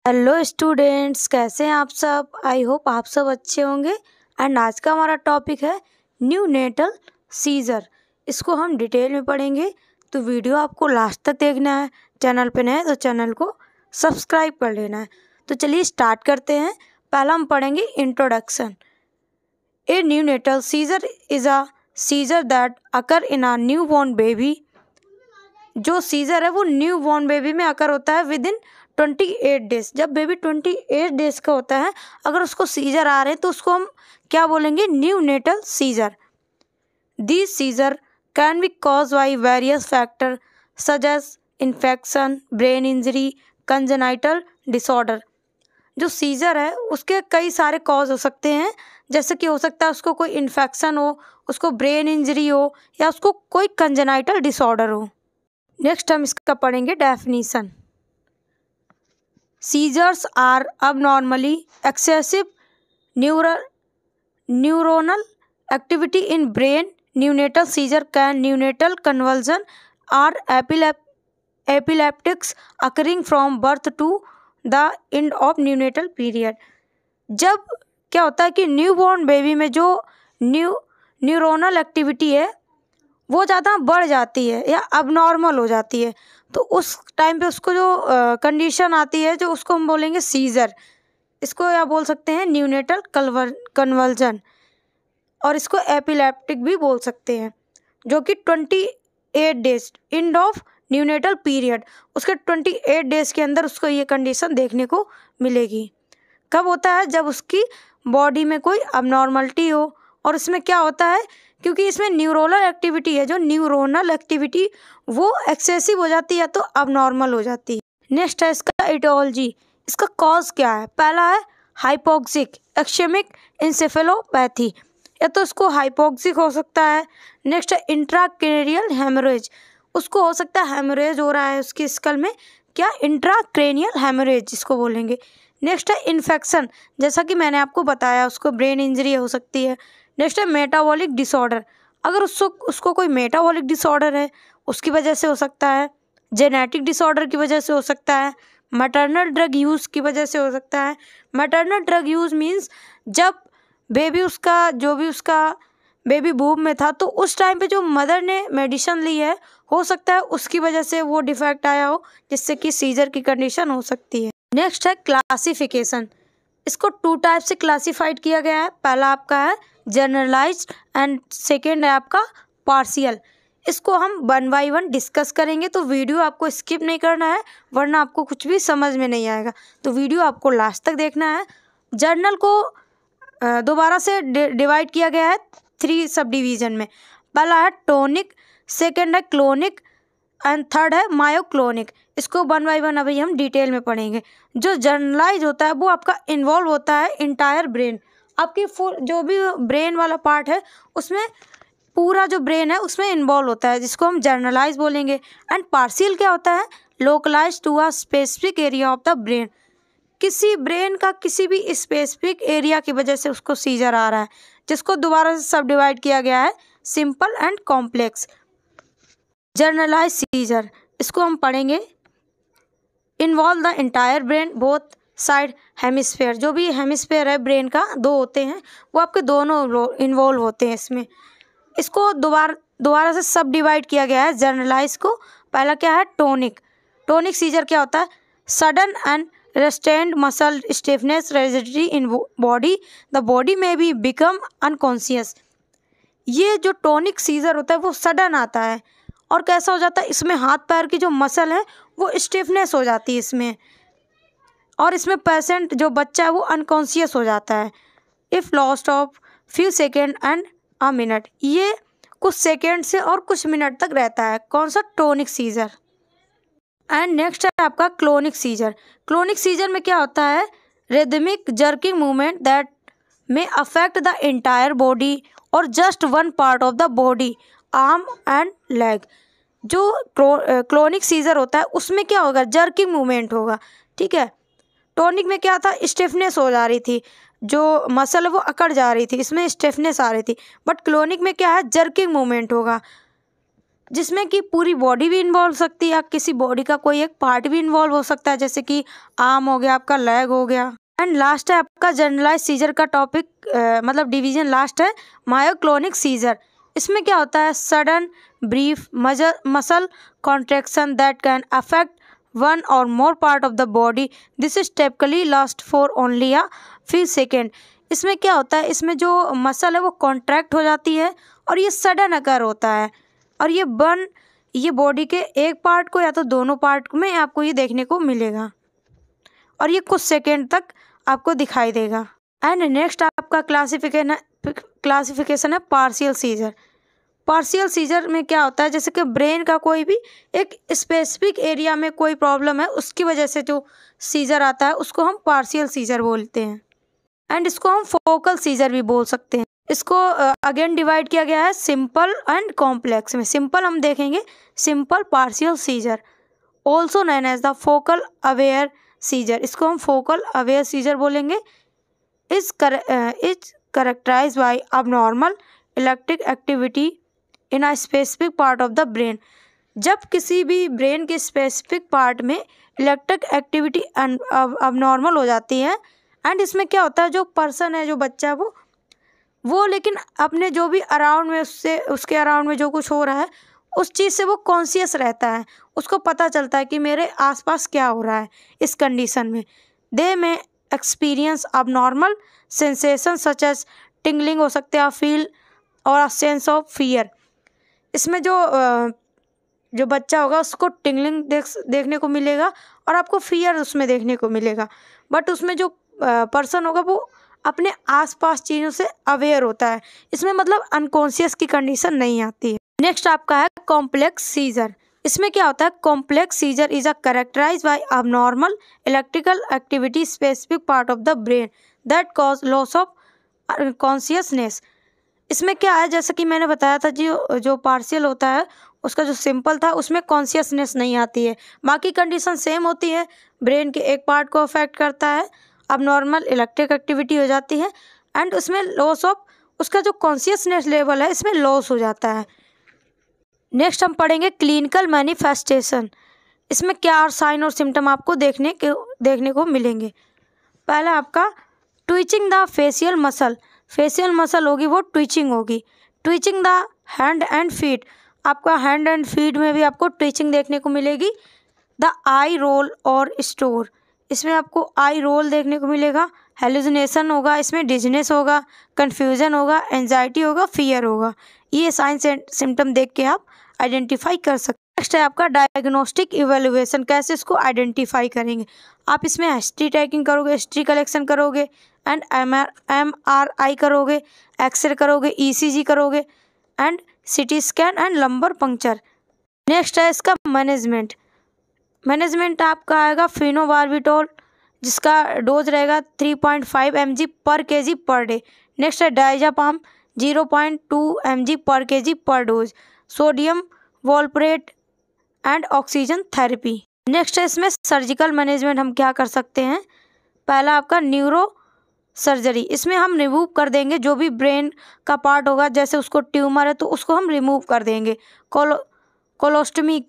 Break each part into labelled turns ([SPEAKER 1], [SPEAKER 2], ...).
[SPEAKER 1] Hello students, कैसे हैं आप सब। आई होप आप सब अच्छे होंगे। एंड आज का हमारा टॉपिक है न्यू नेटल सीजर। इसको हम डिटेल में पढ़ेंगे, तो वीडियो आपको लास्ट तक देखना है। चैनल पे नए तो चैनल को सब्सक्राइब कर लेना है। तो चलिए स्टार्ट करते हैं। पहला हम पढ़ेंगे introduction. A neonatal seizure is a seizure that occur in a newborn baby. जो सीजर है वो न्यू बॉर्न बेबी में अकर होता है विद इन 28 डेज। जब बेबी 28 डेज का होता है, अगर उसको सीजर आ रहे हैं तो उसको हम क्या बोलेंगे, neonatal seizure. This seizure can be cause by various factor such as infection, brain injury, congenital disorder. जो सीजर है उसके कई सारे कॉज हो सकते हैं, जैसे कि हो सकता है उसको कोई इन्फेक्शन हो, उसको ब्रेन इंजरी हो, या उसको कोई कंजेनाइटल डिसऑर्डर हो। नेक्स्ट हम इसका पढ़ेंगे definition. Seizures are abnormally excessive neuronal activity in brain. Neonatal seizure can neonatal convulsion or epileptics occurring from birth to the end of neonatal period. जब क्या होता है कि न्यूबॉर्न बेबी में जो न्यूरोनल एक्टिविटी है वो ज़्यादा बढ़ जाती है या अबनॉर्मल हो जाती है, तो उस टाइम पे उसको जो कंडीशन आती है जो उसको हम बोलेंगे सीजर। इसको या बोल सकते हैं न्यूनेटल कन्वल्जन, और इसको एपिलेप्टिक भी बोल सकते हैं। जो कि 28 days end of neonatal period, उसके 28 डेज के अंदर उसको ये कंडीशन देखने को मिलेगी। कब होता है, जब उसकी बॉडी में कोई अबनॉर्मलिटी हो। और इसमें क्या होता है, क्योंकि इसमें न्यूरोनल एक्टिविटी है, जो न्यूरोनल एक्टिविटी वो एक्सेसिव हो जाती है तो अबनॉर्मल हो जाती है। नेक्स्ट है इसका इटियोलॉजी। इसका कॉज क्या है। पहला है हाइपोक्सिक एक्सेमिक इंसेफेलोपैथी, या तो इसको हाइपोक्सिक हो सकता है। नेक्स्ट है इंट्राक्रेनियल हेमोरेज, उसको हो सकता है हेमोरेज हो रहा है उसकी स्कल में, क्या इंट्राक्रेनियल हेमोरेज इसको बोलेंगे। नेक्स्ट है इन्फेक्शन, जैसा कि मैंने आपको बताया उसको ब्रेन इंजरी हो सकती है। नेक्स्ट है मेटाबॉलिक डिसऑर्डर, अगर उसको कोई मेटाबॉलिक डिसऑर्डर है उसकी वजह से हो सकता है। जेनेटिक डिसऑर्डर की वजह से हो सकता है। मैटरनल ड्रग यूज़ की वजह से हो सकता है। मैटरनल ड्रग यूज़ मीन्स जब उसका बेबी बूम में था तो उस टाइम पे जो मदर ने मेडिसिन ली है, हो सकता है उसकी वजह से वो डिफेक्ट आया हो, जिससे कि सीजर की कंडीशन हो सकती है। नेक्स्ट है क्लासिफिकेशन। इसको 2 टाइप से क्लासिफाइड किया गया है। पहला आपका है जनरलाइज्ड एंड सेकेंड है आपका पार्शियल। इसको हम 1 बाय 1 डिस्कस करेंगे, तो वीडियो आपको स्किप नहीं करना है, वरना आपको कुछ भी समझ में नहीं आएगा। तो वीडियो आपको लास्ट तक देखना है। जर्नल को दोबारा से डिवाइड किया गया है 3 सब डिवीज़न में। पहला है टोनिक, सेकेंड है क्लोनिक एंड थर्ड है मायोक्लोनिक। इसको 1 बाय 1 अभी हम डिटेल में पढ़ेंगे। जो जर्नलाइज होता है वो आपका इन्वॉल्व होता है इंटायर ब्रेन, आपकी फुल जो भी ब्रेन वाला पार्ट है उसमें पूरा जो ब्रेन है उसमें इन्वॉल्व होता है, जिसको हम जर्नलाइज बोलेंगे। एंड पार्शियल क्या होता है, localize to a specific area of the brain, किसी ब्रेन का किसी भी स्पेसिफिक एरिया की वजह से उसको सीजर आ रहा है, जिसको दोबारा से सब डिवाइड किया गया है simple and complex. Generalize seizure, इसको हम पढ़ेंगे involve the entire brain both side hemisphere. जो भी हेमिस्फेयर है ब्रेन का 2 होते हैं, वो आपके दोनों इन्वॉल्व होते हैं इसमें। इसको दोबारा से सब डिवाइड किया गया है जर्नलाइज को। पहला क्या है टोनिक। टोनिक सीजर क्या होता है, sudden and restrained muscle stiffness hereditary in body, the body may be become unconscious। ये जो टोनिक सीजर होता है वो सडन आता है, और कैसा हो जाता है, इसमें हाथ पैर की जो मसल है वो स्टिफनेस हो जाती है इसमें, और इसमें पेशेंट जो बच्चा है वो अनकॉन्शियस हो जाता है। If lost of few second and a minute, ये कुछ सेकेंड से और कुछ मिनट तक रहता है। कौन सा, टोनिक सीजर। एंड नेक्स्ट है आपका क्लोनिक सीजर। क्लोनिक सीजर में क्या होता है, रिदमिक जर्किंग मूवमेंट दैट में अफेक्ट द एंटायर बॉडी और just one part of the body, arm and leg. जो क्लोनिक सीजर होता है उसमें क्या होगा, जर्किंग मूवमेंट होगा, ठीक है। टोनिक में क्या था, स्टिफनेस हो जा रही थी, जो मसल है वो अकड़ जा रही थी, इसमें स्टिफनेस आ रही थी। बट क्लोनिक में क्या है, जर्किंग मूवमेंट होगा। जिसमें कि पूरी बॉडी भी इन्वॉल्व हो सकती है या किसी बॉडी का कोई एक पार्ट भी इन्वॉल्व हो सकता है, जैसे कि आर्म हो गया, आपका लेग हो गया। एंड लास्ट है आपका जनरलाइज सीजर का टॉपिक, मतलब डिवीजन लास्ट है मायोक्लोनिक सीजर। इसमें क्या होता है, sudden brief muscle contraction that can affect one or more part of the body, this is typically last for only a few second. इसमें क्या होता है, इसमें जो मसल है वो कॉन्ट्रैक्ट हो जाती है और ये सडन अकर होता है और ये बॉडी के एक पार्ट को या तो दोनों पार्ट में आपको ये देखने को मिलेगा और ये कुछ सेकेंड तक आपको दिखाई देगा। एंड नेक्स्ट आपका क्लासिफिकेशन है पार्शियल सीजर। पार्शियल सीजर में क्या होता है, जैसे कि ब्रेन का कोई भी एक स्पेसिफिक एरिया में कोई प्रॉब्लम है, उसकी वजह से जो सीजर आता है उसको हम पार्शियल सीजर बोलते हैं। एंड इसको हम फोकल सीजर भी बोल सकते हैं। इसको अगेन डिवाइड किया गया है सिंपल एंड कॉम्प्लेक्स में। सिंपल हम देखेंगे, simple partial seizure also known as the focal aware seizure, इसको हम फोकल अवेयर सीजर बोलेंगे। Is characterized by abnormal electric activity in a specific part of the brain. जब किसी भी ब्रेन के स्पेसिफिक पार्ट में इलेक्ट्रिक एक्टिविटी अबनॉर्मल हो जाती है, एंड इसमें क्या होता है, जो पर्सन है, जो बच्चा है, वो लेकिन अपने जो भी अराउंड में उसके अराउंड में जो कुछ हो रहा है उस चीज़ से वो कॉन्शियस रहता है, उसको पता चलता है कि मेरे आसपास क्या हो रहा है। इस कंडीशन में दे में experience abnormal sensation such as tingling हो सकते हैं, फील और अ सेंस ऑफ फियर। इसमें जो बच्चा होगा उसको टिंगलिंग देखने को मिलेगा और आपको फियर उसमें देखने को मिलेगा, बट उसमें जो पर्सन होगा वो अपने आसपास चीज़ों से अवेयर होता है। इसमें मतलब अनकॉन्शियस की कंडीशन नहीं आती है। नेक्स्ट आपका है कॉम्प्लेक्स सीजर। इसमें क्या होता है, complex seizure is a characterized by abnormal electrical activity specific part of the brain that cause loss of consciousness. इसमें क्या है, जैसे कि मैंने बताया था, जो पार्शियल होता है उसका जो सिंपल था उसमें कॉन्शियसनेस नहीं आती है, बाकी कंडीशन सेम होती है। ब्रेन के एक पार्ट को अफेक्ट करता है, अबनॉर्मल इलेक्ट्रिक एक्टिविटी हो जाती है एंड उसमें लॉस ऑफ उसका जो कॉन्शियसनेस लेवल है इसमें लॉस हो जाता है। नेक्स्ट हम पढ़ेंगे क्लिनिकल मैनिफेस्टेशन। इसमें क्या और साइन और सिम्टम आपको देखने को मिलेंगे। पहला आपका twitching the facial muscle. Facial muscle होगी वो ट्विचिंग होगी। Twitching the hand and feet, आपका हैंड एंड फीट में भी आपको ट्विचिंग देखने को मिलेगी। द आई रोल और स्टोर, इसमें आपको आई रोल देखने को मिलेगा। हेलुसिनेशन होगा, इसमें डिजनेस होगा, कन्फ्यूजन होगा, एंजाइटी होगा, फियर होगा। ये साइंस एंड सिम्टम देख के आप आइडेंटिफाई कर सकते हैं। नेक्स्ट है आपका डायग्नोस्टिक इवेल्युएशन, कैसे इसको आइडेंटिफाई करेंगे। आप इसमें हिस्ट्री टेकिंग करोगे, हिस्ट्री कलेक्शन करोगे एंड MRI करोगे, एक्सरे करोगे, ECG करोगे and CT scan and lumbar puncture. Next है इसका मैनेजमेंट आपका आएगा फिनोबार्बिटोल, जिसका डोज रहेगा 3.5 mg पर kg पर डे। नेक्स्ट है diazepam 0.2 mg per kg per dose. Sodium valproate and oxygen therapy. Next है इसमें सर्जिकल मैनेजमेंट हम क्या कर सकते हैं। पहला आपका न्यूरो सर्जरी, इसमें हम रिमूव कर देंगे जो भी ब्रेन का पार्ट होगा, जैसे उसको ट्यूमर है तो उसको हम रिमूव कर देंगे। कोलोस्टमी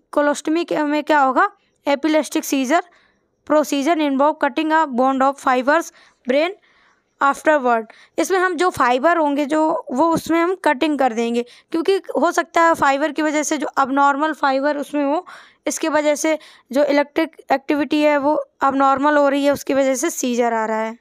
[SPEAKER 1] में क्या होगा, epileptic seizure procedure involve cutting a bond of fibres brain afterward. इसमें हम जो फाइबर होंगे वो उसमें हम कटिंग कर देंगे, क्योंकि हो सकता है फाइबर की वजह से जो अबनॉर्मल फाइबर उसमें हो, इसकी वजह से जो इलेक्ट्रिक एक्टिविटी है वो अबनॉर्मल हो रही है, उसकी वजह से सीजर आ रहा है।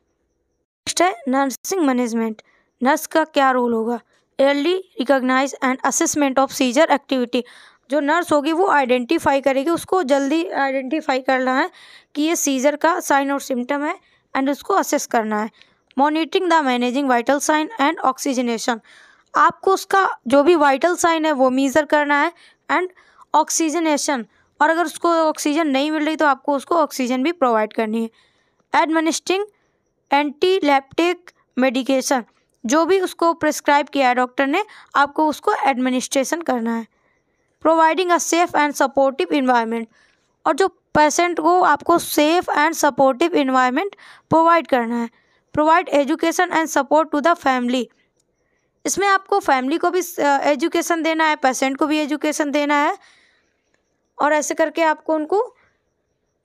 [SPEAKER 1] नेक्स्ट है नर्सिंग मैनेजमेंट। नर्स का क्या रोल होगा, early recognize and assessment of seizure activity. जो नर्स होगी वो आइडेंटिफाई करेगी, उसको जल्दी आइडेंटिफाई करना है कि ये सीजर का साइन और सिम्टम है एंड उसको असेस करना है। Monitoring the managing vital sign and oxygenation, आपको उसका जो भी वाइटल साइन है वो मेजर करना है एंड ऑक्सीजनेशन, और अगर उसको ऑक्सीजन नहीं मिल रही तो आपको उसको ऑक्सीजन भी प्रोवाइड करनी है। एडमिनिस्ट्रिंग एंटीलेप्टिक मेडिकेशन, जो भी उसको प्रिस्क्राइब किया है डॉक्टर ने, आपको उसको एडमिनिस्ट्रेशन करना है। Providing a safe and supportive environment, और जो पेशेंट को आपको safe and supportive environment provide करना है। Provide education and support to the family इसमें आपको फैमिली को भी एजुकेशन देना है, पेशेंट को भी एजुकेशन देना है, और ऐसे करके आपको उनको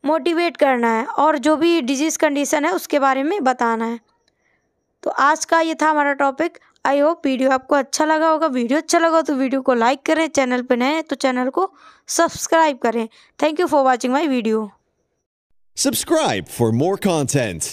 [SPEAKER 1] मोटिवेट करना है और जो भी डिजीज़ कंडीशन है उसके बारे में बताना है। तो आज का ये था हमारा टॉपिक। आई होप वीडियो आपको अच्छा लगा होगा। वीडियो अच्छा लगा तो वीडियो को लाइक करें, चैनल पे नए हैं तो चैनल को सब्सक्राइब करें। Thank you for watching my video.
[SPEAKER 2] Subscribe for more content.